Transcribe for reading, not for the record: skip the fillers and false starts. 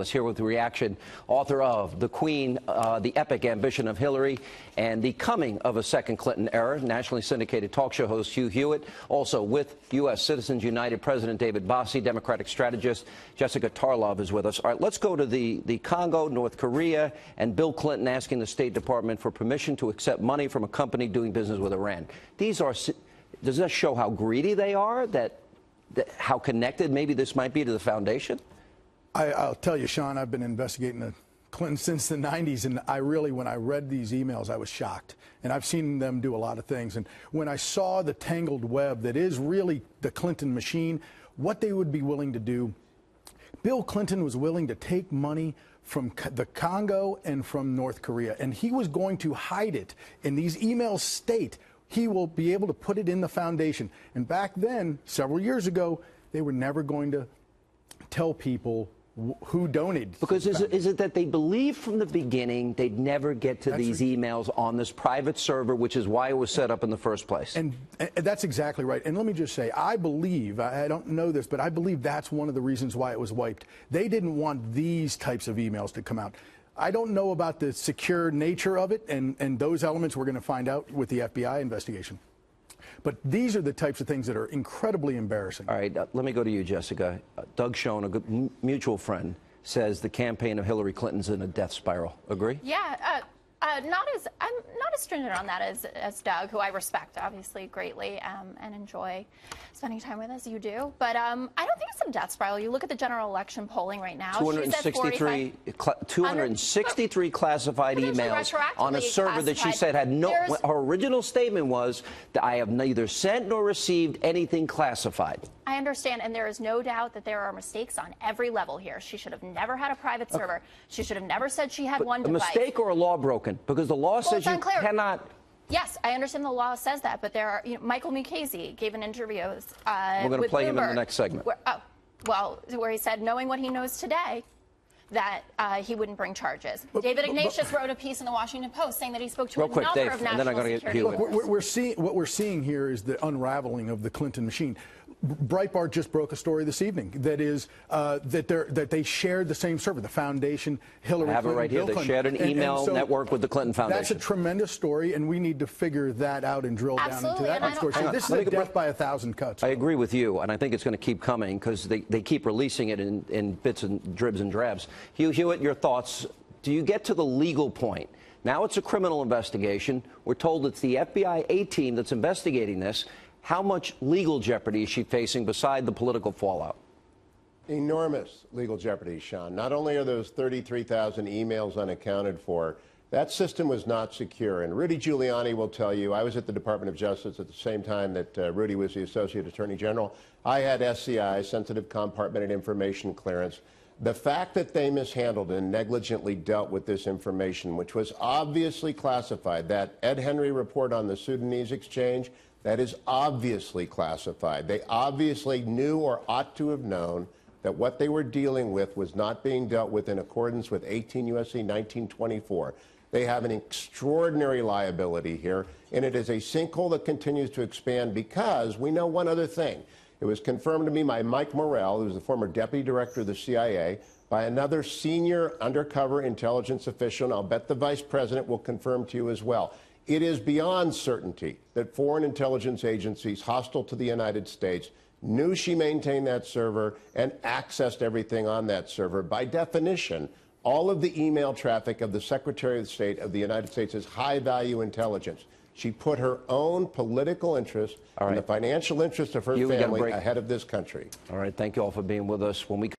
journalist, here with the reaction, author of The Queen, The Epic Ambition of Hillary, and The Coming of a Second Clinton Era, nationally syndicated talk show host Hugh Hewitt. Also with U.S. Citizens United President David Bossie, Democratic strategist Jessica Tarlov is with us. All right, let's go to the Congo, North Korea, and Bill Clinton asking the State Department for permission to accept money from a company doing business with Iran. Does that show how greedy they are, how connected maybe this might be to the foundation? I'll tell you, Sean, I've been investigating the Clintons since the 90s, and when I read these emails, I was shocked. And I've seen them do a lot of things. And when I saw the tangled web that is really the Clinton machine, what they would be willing to do, Bill Clinton was willing to take money from the Congo and from North Korea, and he was going to hide it. And these emails state he will be able to put it in the foundation. And back then, several years ago, they were never going to tell people who donated. Because is it that they believed from the beginning they'd never get to these emails on this private server, which is why it was set up in the first place? And that's exactly right. And let me just say, I believe, I don't know this, but I believe that's one of the reasons why it was wiped. They didn't want these types of emails to come out. I don't know about the secure nature of it, and those elements we're going to find out with the FBI investigation. But these are the types of things that are incredibly embarrassing. All right, let me go to you, Jessica. Doug Schoen, a good mutual friend, says the campaign of Hillary Clinton's in a death spiral. Agree? Yeah, I'm not as stringent on that as Doug, who I respect obviously greatly and enjoy spending time with as you do. But I don't think it's a death spiral. You look at the general election polling right now. 263 classified emails on a server that she said had no. Her original statement was that I have neither sent nor received anything classified. I understand, and there is no doubt that there are mistakes on every level here. She should have never had a private server. She should have never said she had one device. A mistake or a law broken? Because the law says you cannot. Yes, I understand the law says that, but there are. Michael Mukasey gave an interview. We're going to play him in the next segment. Where he said, knowing what he knows today, that he wouldn't bring charges. David Ignatius wrote a piece in the Washington Post saying that he spoke to a number of national security. What we're seeing here is the unraveling of the Clinton machine. Breitbart just broke a story this evening that is that they shared the same server, the foundation, Hillary Clinton. I have it right here. They shared an email network with the Clinton Foundation. That's a tremendous story, and we need to figure that out and drill down into that story. So this is a death by 1,000 cuts. I agree with you, and I think it's going to keep coming because they keep releasing it in bits and dribs and drabs. Hugh Hewitt, your thoughts? Do you get to the legal point? Now it's a criminal investigation. We're told it's the FBI A team that's investigating this. How much legal jeopardy is she facing beside the political fallout? Enormous legal jeopardy, Sean. Not only are those 33,000 emails unaccounted for, that system was not secure. And Rudy Giuliani will tell you, I was at the Department of Justice at the same time that Rudy was the Associate Attorney General. I had SCI, Sensitive Compartmented Information Clearance. The fact that they mishandled and negligently dealt with this information, which was obviously classified, that Ed Henry report on the Sudanese exchange, that is obviously classified. They obviously knew or ought to have known that what they were dealing with was not being dealt with in accordance with 18 U.S.C. 1924. They have an extraordinary liability here, and it is a sinkhole that continues to expand because we know one other thing. It was confirmed to me by Mike Morrell, who's the former deputy director of the CIA, by another senior undercover intelligence official, and I'll bet the vice president will confirm to you as well. It is beyond certainty that foreign intelligence agencies hostile to the United States knew she maintained that server and accessed everything on that server. By definition, all of the email traffic of the Secretary of State of the United States is high-value intelligence. She put her own political interest and the financial interest of her family ahead of this country. All right, thank you all for being with us. When we